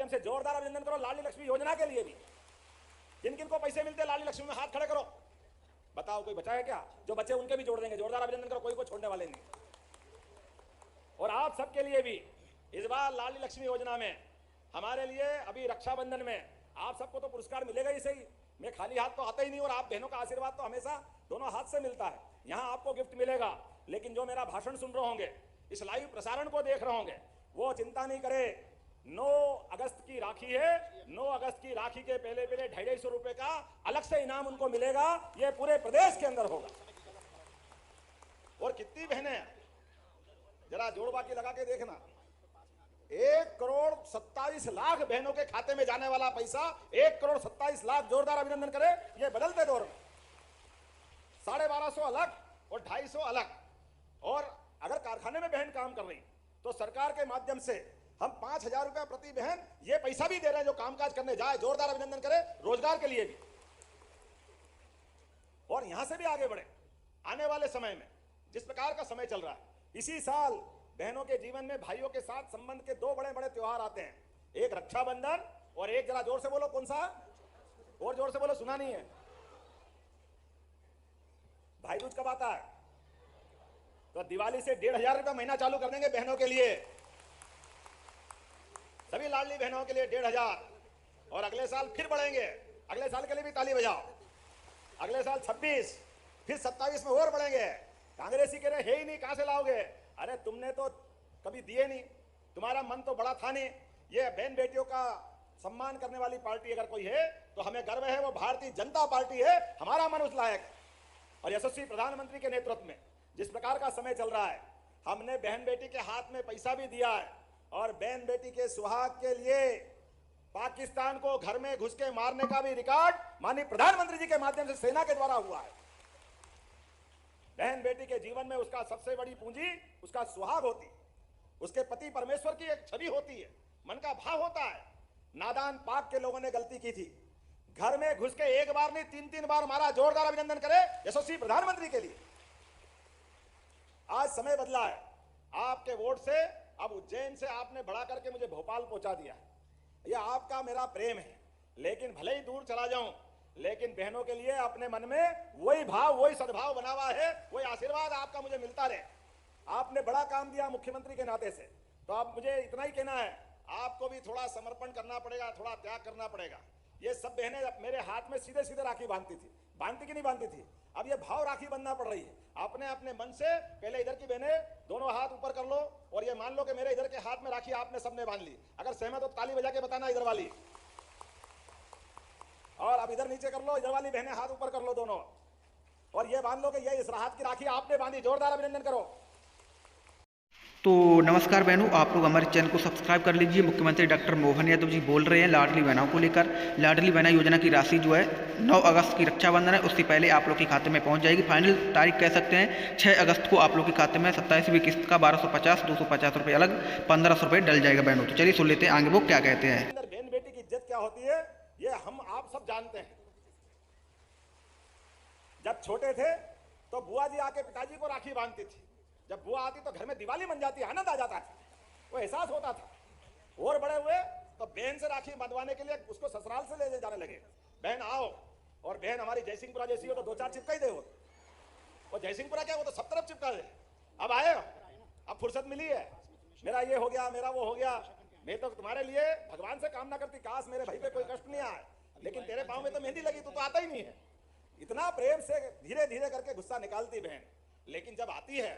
माध्यम से जोरदार अभिनंदन करो लाडली लक्ष्मी योजना के लिए भी। किन किन को पैसे मिलते हैं लाडली लक्ष्मी में, हाथ खड़े करो, बताओ कोई बचा है क्या? जो बच्चे उनके भी जोड़ देंगे, जोरदार अभिनंदन करो, कोई को छोड़ने वाले नहीं। और आप सबके लिए भी इस बार लाडली लक्ष्मी योजना में हमारे लिए अभी रक्षाबंधन में आप सबको तो पुरस्कार मिलेगा ही सही, मैं खाली हाथ तो आता ही नहीं, और आप बहनों का आशीर्वाद तो हमेशा दोनों हाथ से मिलता है। यहां आपको गिफ्ट मिलेगा, लेकिन जो मेरा भाषण सुन रहे होंगे, इस लाइव प्रसारण को देख रहे होंगे, वो चिंता नहीं करे। 9 अगस्त की राखी है, 9 अगस्त की राखी के पहले 250 रुपए का अलग से इनाम उनको मिलेगा, ये पूरे प्रदेश के अंदर होगा। और कितनी बहनें, जरा जोड़ बाकी लगा के देखना, 1,27,00,000 बहनों के खाते में जाने वाला पैसा 1,27,00,000, जोरदार अभिनंदन करें। ये बदलते दौर में 1250 अलग और 250 अलग। और अगर कारखाने में बहन काम कर रही तो सरकार के माध्यम से हम 5,000 रुपया प्रति बहन ये पैसा भी दे रहे हैं जो कामकाज करने जाए, जोरदार अभिनंदन करें, रोजगार के लिए भी। और यहां से भी आगे बढ़े आने वाले समय में, जिस प्रकार का समय चल रहा है, इसी साल बहनों के जीवन में भाइयों के साथ संबंध के 2 बड़े बड़े त्योहार आते हैं, एक रक्षाबंधन और एक, जरा जोर से बोलो कौन सा, और जोर से बोलो, सुना नहीं है, भाई दूज कब आता है? तो दिवाली से 1,500 रुपया महीना चालू कर देंगे बहनों के लिए, सभी लाडली बहनों के लिए 1,500। और अगले साल फिर बढ़ेंगे, अगले साल के लिए भी ताली बजाओ, अगले साल 26, फिर 27 में और बढ़ेंगे। कांग्रेसी कह रहे है ही नहीं, कहां से लाओगे? अरे तुमने तो कभी दिए नहीं, तुम्हारा मन तो बड़ा था नहीं। ये बहन बेटियों का सम्मान करने वाली पार्टी अगर कोई है तो हमें गर्व है, वो भारतीय जनता पार्टी है, हमारा मन उस लायक। और यशस्वी प्रधानमंत्री के नेतृत्व में जिस प्रकार का समय चल रहा है, हमने बहन बेटी के हाथ में पैसा भी दिया है, और बहन बेटी के सुहाग के लिए पाकिस्तान को घर में घुस के मारने का भी रिकॉर्ड माननीय प्रधानमंत्री जी के माध्यम से सेना के द्वारा हुआ है। बहन बेटी के जीवन में उसका सबसे बड़ी पूंजी उसका सुहाग होती है, उसके पति परमेश्वर की एक छवि होती है, मन का भाव होता है। नादान पाक के लोगों ने गलती की थी, घर में घुस के एक बार नहीं 3-3 बार मारा, जोरदार अभिनंदन करें यशस्वी प्रधानमंत्री के लिए। आज समय बदला है, आपके वोट से अब उज्जैन से आपने बढ़ा करके मुझे भोपाल पहुंचा दिया है, यह आपका मेरा प्रेम है। लेकिन भले ही दूर चला जाऊं, लेकिन बहनों के लिए अपने मन में वही भाव, वही सद्भाव बना हुआ है, वही आशीर्वाद आपका मुझे मिलता रहे। आपने बड़ा काम दिया मुख्यमंत्री के नाते से, तो अब मुझे इतना ही कहना है, आपको भी थोड़ा समर्पण करना पड़ेगा, थोड़ा त्याग करना पड़ेगा। ये सब बहनें मेरे हाथ में सीधे सीधे राखी बांधती थी, बांधती की नहीं बांधती थी, अब ये भाव राखी बंधना पड़ रही है। अपने अपने मन से पहले इधर की बहनें दोनों हाथ ऊपर कर लो, और ये मान लो कि मेरे इधर के हाथ में राखी आपने सबने बांध ली। अगर सहमत हो ताली बजा के बताना इधर वाली, और अब इधर नीचे कर लो, इधर वाली बहनें हाथ ऊपर कर लो दोनों, और ये बांध लो कि ये इस हाथ की राखी आपने बांधी, जोरदार अभिनंदन करो। तो नमस्कार बहनों, आप लोग हमारे चैनल को सब्सक्राइब कर लीजिए। मुख्यमंत्री डॉक्टर मोहन यादव जी बोल रहे हैं लाडली बहनों को लेकर। लाडली बहना योजना की राशि जो है 9 अगस्त की रक्षाबंधन है, उससे पहले आप लोग के खाते में पहुंच जाएगी। फाइनल तारीख कह सकते हैं 6 अगस्त को आप लोग के खाते में 27वीं किस्त का 1250, 250 रुपये अलग, 1500 रुपये डल जाएगा बहनों। तो चलिए सुन लेते हैं आगे वो क्या कहते हैं। बहन बेटी की इज्जत क्या होती है ये हम आप सब जानते हैं। जब छोटे थे तो बुआ जी आके पिताजी को राखी बांधती थी, जब बुआ आती तो घर में दिवाली बन जाती, आनंद आ जाता था, वो एहसास होता था। और बड़े हुए तो बहन से राखी बंधवाने के लिए उसको ससुराल से ले जाने लगे, बहन आओ। और बहन हमारी जयसिंहपुरा जैसी हो तो 2-4 चिपका ही दे, वो जयसिंहपुरा क्या, वो तो सब तरफ चिपका दे। अब आए, अब फुर्सत मिली है, मेरा ये हो गया, मेरा वो हो गया। मैं तो तुम्हारे लिए भगवान से कामना करती, काश मेरे भाई पे कोई कष्ट नहीं आए, लेकिन तेरे पाँव में तो मेहंदी लगी, तू तो आता ही नहीं है। इतना प्रेम से धीरे धीरे करके गुस्सा निकालती बहन, लेकिन जब आती है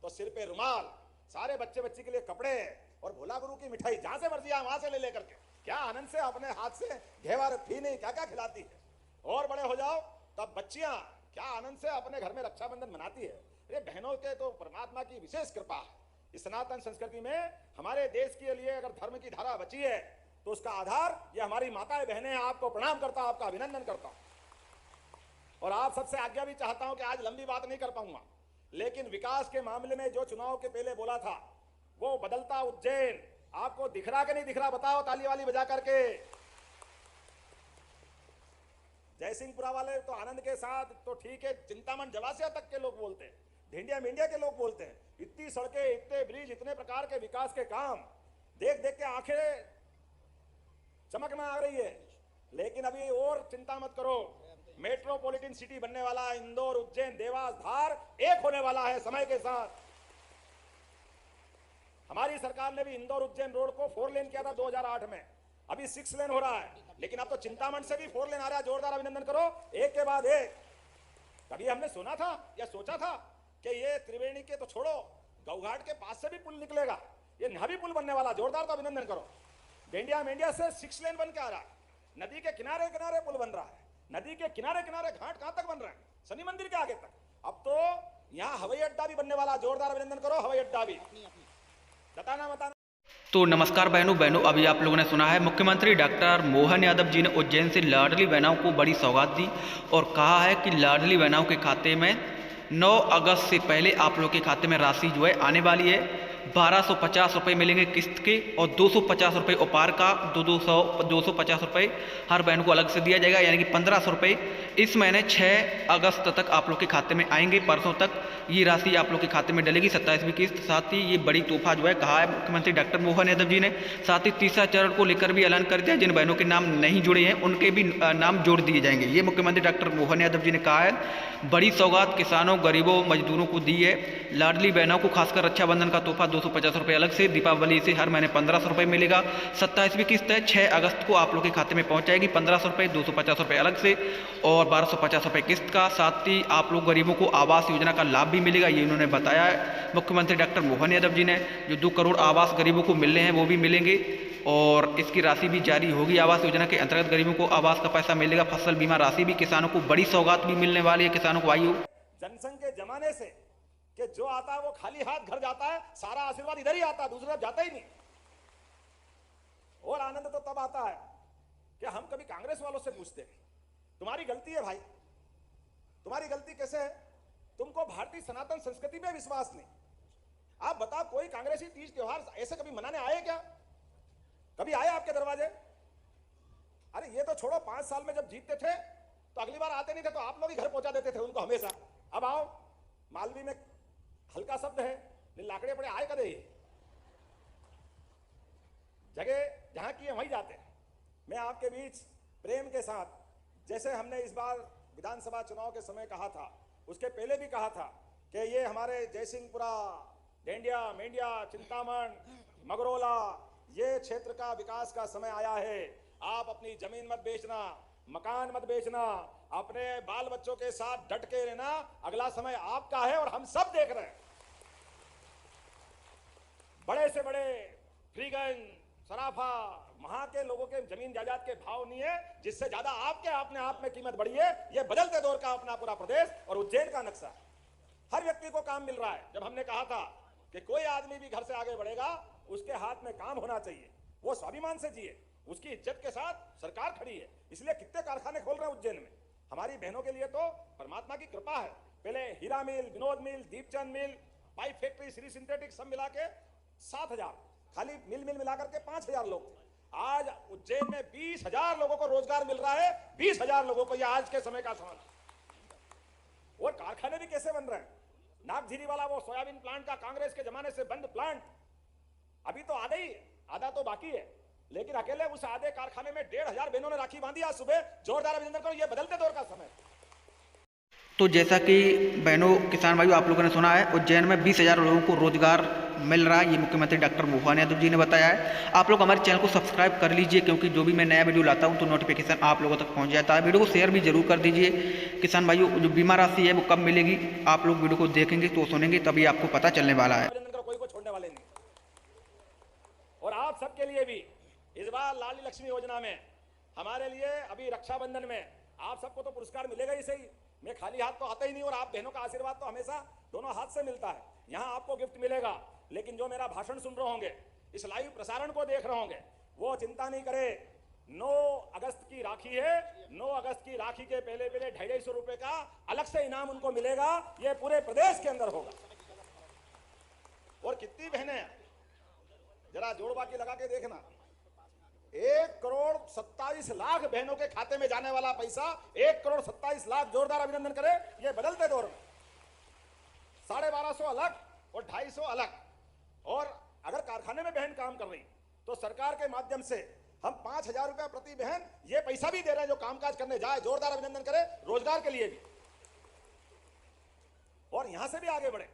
तो सिर पे रुमाल, सारे बच्चे बच्ची के लिए कपड़े और भोला गुरु की मिठाई, जहां से मर्जी वहां से ले लेकर के क्या आनंद से अपने हाथ से घेवर फीनी क्या क्या खिलाती है। और बड़े हो जाओ तब बच्चियां क्या आनंद से अपने घर में रक्षाबंधन मनाती है। ये बहनों के तो परमात्मा की विशेष कृपा है। इस सनातन संस्कृति में हमारे देश के लिए अगर धर्म की धारा बची है तो उसका आधार ये हमारी माताएं बहनें। आपको प्रणाम करता हूं, आपका अभिनंदन करता हूं, और आप सबसे आज्ञा भी चाहता हूं कि आज लंबी बात नहीं कर पाऊंगा, लेकिन विकास के मामले में जो चुनाव के पहले बोला था वो बदलता उज्जैन आपको दिख रहा कि नहीं दिख रहा, बताओ ताली वाली बजा करके। जयसिंहपुरा वाले तो आनंद के साथ तो ठीक है, चिंतामण जवासिया तक के लोग बोलते हैं, ढेंडिया मेंढिया के लोग बोलते हैं, इतनी सड़कें, इतने ब्रिज, इतने प्रकार के विकास के काम देख देख के आंखें चमक में आ रही है। लेकिन अभी और चिंता मत करो, मेट्रोपॉलिटन सिटी बनने वाला है, इंदौर, उज्जैन, देवास, धार एक होने वाला है समय के साथ। हमारी सरकार ने भी इंदौर उज्जैन रोड को 4 लेन किया था 2008 में, अभी 6 लेन हो रहा है। लेकिन अब तो चिंतामण से भी 4 लेन आ रहा है, जोरदार अभिनंदन करो, एक के बाद एक। कभी हमने सुना था या सोचा था कि ये त्रिवेणी के तो छोड़ो, गौघाट के पास से भी पुल निकलेगा, ये यहां भी पुल बनने वाला, जोरदार तो अभिनंदन करो। डेंडिया मेंडिया से 6 लेन बन के आ रहा है, नदी के किनारे किनारे पुल बन रहा है, नदी के किनारे किनारे घाट कहां तक बन रहे हैं, शनि मंदिर के आगे तक। अब तो यहां हवाई अड्डा भी बनने वाला, जोरदार अभिनंदन करो, हवाई अड्डा भी। बताना बताना। तो नमस्कार बहनों, अभी आप लोगों ने सुना है मुख्यमंत्री डॉक्टर मोहन यादव जी ने उज्जैन से लाडली बहनों को बड़ी सौगात दी और कहा है कि लाडली बहनों के खाते में 9 अगस्त से पहले आप लोग के खाते में राशि जो है आने वाली है। 1250 रुपये मिलेंगे किस्त के और 250 रुपये उपार का, 250 रुपये हर बहन को अलग से दिया जाएगा, यानी कि 1500 रुपये इस महीने 6 अगस्त तक आप लोग के खाते में आएंगे। परसों तक ये राशि आप लोग के खाते में डलेगी, 27वीं किस्त। साथ ही ये बड़ी तोहफा जो है कहा है मुख्यमंत्री डॉक्टर मोहन यादव जी ने। साथ ही तीसरा चरण को लेकर भी ऐलान कर दिया, जिन बहनों के नाम नहीं जुड़े हैं उनके भी नाम जोड़ दिए जाएंगे। ये मुख्यमंत्री डॉक्टर मोहन यादव जी ने कहा है। बड़ी सौगात किसानों, गरीबों, मजदूरों को दी है। लाडली बहनों को खासकर रक्षाबंधन का तोहफा 250 रुपये अलग से, दीपावली से हर महीने 1500 रुपये मिलेगा। 27वीं किस्त है 6 अगस्त को आप लोग के खाते में पहुंच जाएगी, 1500 रुपये, 250 रुपये अलग से और 1250 रुपये किस्त का। साथ ही आप लोग गरीबों को आवास योजना का लाभ भी मिलेगा, ये उन्होंने बताया है मुख्यमंत्री डॉक्टर मोहन यादव जी ने। जो 2 करोड़ आवास गरीबों को मिलने हैं वो भी मिलेंगे और इसकी राशि भी जारी होगी। आवास योजना के अंतर्गत गरीबों को आवास का पैसा मिलेगा। फसल बीमा राशि भी किसानों को, बड़ी सौगात भी मिलने वाली है किसानों को। आयु जनसंघ के जमाने से कि जो आता है वो खाली हाथ घर जाता है, सारा आशीर्वाद इधर ही आता है, दूसरी तरफ जाता ही नहीं। और आनंद तो तब आता है कि हम कभी कांग्रेस वालों से पूछते हैं, तुम्हारी गलती है भाई, तुम्हारी गलती कैसे है? तुमको भारतीय सनातन संस्कृति में विश्वास नहीं। आप बताओ, कोई कांग्रेसी तीज त्योहार ऐसे कभी मनाने आए क्या? कभी आए आपके दरवाजे? अरे ये तो छोड़ो, 5 साल में जब जीतते थे तो अगली बार आते नहीं थे तो आप लोग ही घर पहुंचा देते थे उनको हमेशा। अब आओ, मालवी में हल्का शब्द है, लाकड़े पड़े आए कदे, जगह जहां की है वहीं जाते हैं। मैं आपके बीच प्रेम के साथ, जैसे हमने इस बार विधानसभा चुनाव के समय कहा था, उसके पहले भी कहा था कि ये हमारे जयसिंहपुरा, डेंडिया, मेंडिया, चिंतामण, मगरोला, ये क्षेत्र का विकास का समय आया है। आप अपनी जमीन मत बेचना, मकान मत बेचना, अपने बाल बच्चों के साथ डट के रहना, अगला समय आपका है और हम सब देख रहे हैं। बड़े से बड़े फ्रीगंज, सराफा, वहां के लोगों के जमीन जायदाद के भाव नहीं है, जिससे ज्यादा आपके अपने आप में कीमत बढ़ी है। ये बदलते दौर का अपना पूरा प्रदेश और उज्जैन का नक्शा। हर व्यक्ति को काम मिल रहा है। जब हमने कहा था कि कोई आदमी भी घर से आगे बढ़ेगा, उसके हाथ में काम होना चाहिए, वो स्वाभिमान से जिए, उसकी इज्जत के साथ सरकार खड़ी है। इसलिए कितने कारखाने खोल रहे हैं उज्जैन में। हमारी बहनों के लिए तो परमात्मा की कृपा है। पहले हीरा मिल, विनोद मिल, दीपचंद मिल, पाइप फैक्ट्री, श्री सिंथेटिक सब मिला के 7000, खाली मिल मिलाकर के 5000 लोग थे। आज उज्जैन में 20,000 लोगों को रोजगार मिल रहा है, 20,000 लोगों को। यह आज के समय का सवाल। और कारखाने भी कैसे बन रहे हैं? नागझीरी वाला वो सोयाबीन प्लांट का कांग्रेस के जमाने से बंद प्लांट अभी तो आधा ही, आधा तो बाकी है, लेकिन अकेले उस आधे कारखाने में 1,500 बहनों ने राखी बांधी आज सुबह। जोरदार अभिनंदन करो, ये बदलते दौर का समय। तो जैसा कि बहनों, किसान भाइयों, आप लोगों ने सुना है उज्जैन में 20,000 लोगों को रोजगार मिल रहा है, ये मुख्यमंत्री डॉक्टर मोहन यादव जी ने बताया है। आप लोग हमारे चैनल को सब्सक्राइब कर लीजिए, क्योंकि जो भी मैं नया वीडियो लाता हूं तो नोटिफिकेशन आप लोगों तक पहुंच जाता है। वीडियो को शेयर भी जरूर कर दीजिए। किसान भाइयों, जो बीमा राशि है वो कब मिलेगी, आप लोग वीडियो को देखेंगे तो सुनेंगे तभी आपको पता चलने वाला है। कोई को छोड़ने वाले नहीं। और आप सबके लिए भी इस बार लाडली लक्ष्मी योजना में, हमारे लिए अभी रक्षाबंधन में आप सबको तो पुरस्कार मिलेगा ही सही। मैं खाली हाथ तो आता ही नहीं, और आप बहनों का आशीर्वाद तो हमेशा दोनों हाथ से मिलता है। यहां आपको गिफ्ट मिलेगा, लेकिन जो मेरा भाषण सुन रहे होंगे, इस लाइव प्रसारण को देख रहे होंगे, वो चिंता नहीं करे। 9 अगस्त की राखी है, 9 अगस्त की राखी के पहले 250 रुपए का अलग से इनाम उनको मिलेगा। ये पूरे प्रदेश के अंदर होगा। और कितनी बहनें, जरा जोड़वा की लगा के देखना, 1,27,00,000 बहनों के खाते में जाने वाला पैसा, 1,27,00,000। जोरदार अभिनंदन करें। ये बदलते दौर में 1250 अलग और 250 अलग। और अगर कारखाने में बहन काम कर रही तो सरकार के माध्यम से हम 5,000 रुपया प्रति बहन ये पैसा भी दे रहे हैं जो कामकाज करने जाए, जोरदार अभिनंदन करे रोजगार के लिए भी, और यहां से भी आगे बढ़े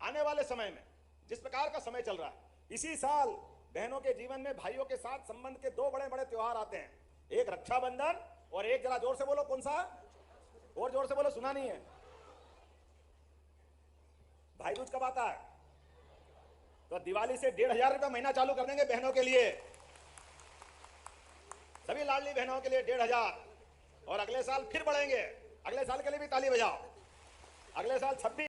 आने वाले समय में। जिस प्रकार का समय चल रहा है, इसी साल बहनों के जीवन में भाइयों के साथ संबंध के 2 बड़े बड़े त्योहार आते हैं, एक रक्षाबंधन और एक, जरा जोर से बोलो कौन सा, और जोर से बोलो, सुना नहीं है, भाई दूज कब आता है? तो दिवाली से 1,500 रुपया महीना चालू कर देंगे बहनों के लिए, सभी लाडली बहनों के लिए 1,500, और अगले साल फिर बढ़ेंगे। अगले साल के लिए भी ताली बजाओ। अगले साल 26